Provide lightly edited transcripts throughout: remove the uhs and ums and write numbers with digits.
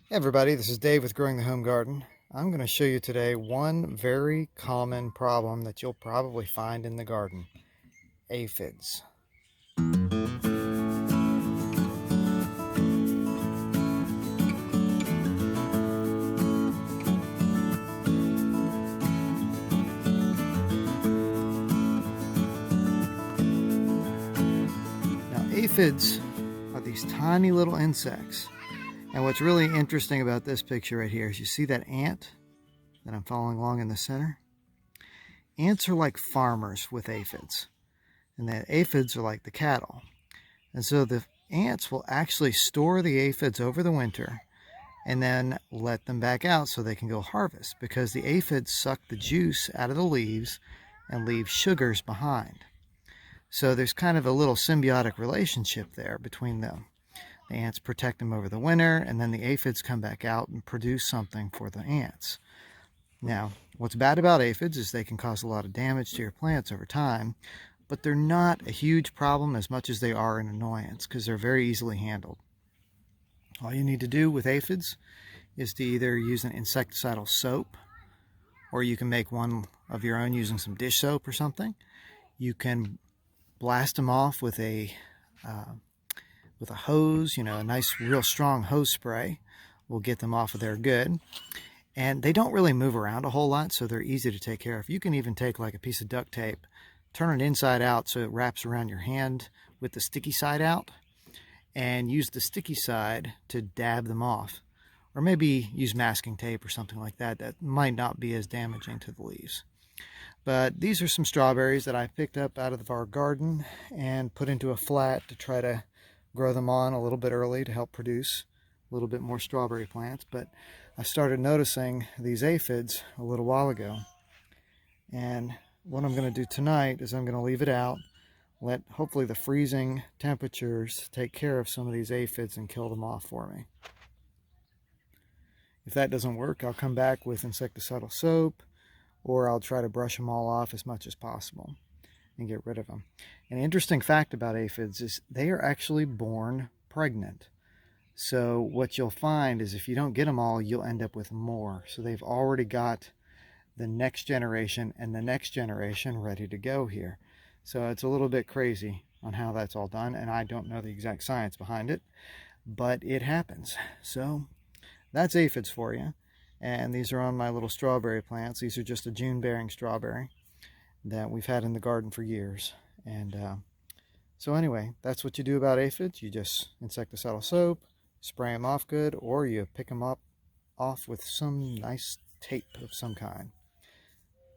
Hey everybody, this is Dave with Growing the Home Garden. I'm going to show you today one very common problem that you'll probably find in the garden: aphids. Now, aphids are these tiny little insects. And what's really interesting about this picture right here is you see that ant that I'm following along in the center? Ants are like farmers with aphids, and the aphids are like the cattle. And so the ants will actually store the aphids over the winter and then let them back out so they can go harvest, because the aphids suck the juice out of the leaves and leave sugars behind. So there's kind of a little symbiotic relationship there between them. The ants protect them over the winter, and then the aphids come back out and produce something for the ants. Now, what's bad about aphids is they can cause a lot of damage to your plants over time, but they're not a huge problem as much as they are an annoyance, because they're very easily handled. All you need to do with aphids is to either use an insecticidal soap, or you can make one of your own using some dish soap or something. You can blast them off with a hose, a nice real strong hose spray will get them off of there good. And they don't really move around a whole lot, so they're easy to take care of. You can even take like a piece of duct tape, turn it inside out so it wraps around your hand with the sticky side out, and use the sticky side to dab them off. Or maybe use masking tape or something like that. That might not be as damaging to the leaves. But these are some strawberries that I picked up out of our garden and put into a flat to try to grow them on a little bit early to help produce a little bit more strawberry plants. But I started noticing these aphids a little while ago. And what I'm going to do tonight is I'm going to leave it out, let hopefully the freezing temperatures take care of some of these aphids and kill them off for me. If that doesn't work, I'll come back with insecticidal soap, or I'll try to brush them all off as much as possible and get rid of them. An interesting fact about aphids is they are actually born pregnant. So what you'll find is if you don't get them all, you'll end up with more. So they've already got the next generation and the next generation ready to go here. So it's a little bit crazy on how that's all done, and I don't know the exact science behind it, but it happens. So that's aphids for you. And these are on my little strawberry plants. These are just a June-bearing strawberry that we've had in the garden for years. And so anyway, that's what you do about aphids. You just insecticidal soap, spray them off good, or you pick them off with some nice tape of some kind.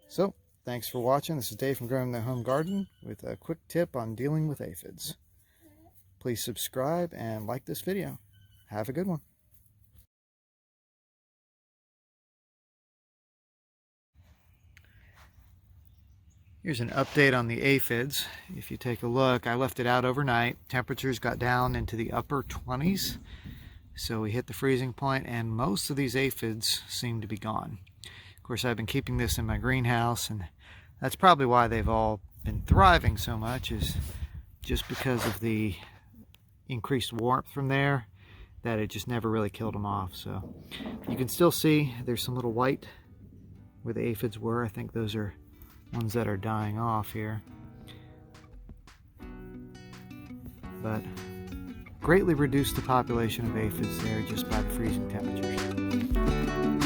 So, thanks for watching. This is Dave from Growing the Home Garden with a quick tip on dealing with aphids. Please subscribe and like this video. Have a good one. Here's an update on the aphids. If you take a look, I left it out overnight. Temperatures got down into the upper 20s. So we hit the freezing point, and most of these aphids seem to be gone. Of course, I've been keeping this in my greenhouse, and that's probably why they've all been thriving so much, is just because of the increased warmth from there, that it just never really killed them off. So you can still see there's some little white where the aphids were. I think those are ones that are dying off here, but greatly reduced the population of aphids there just by the freezing temperatures.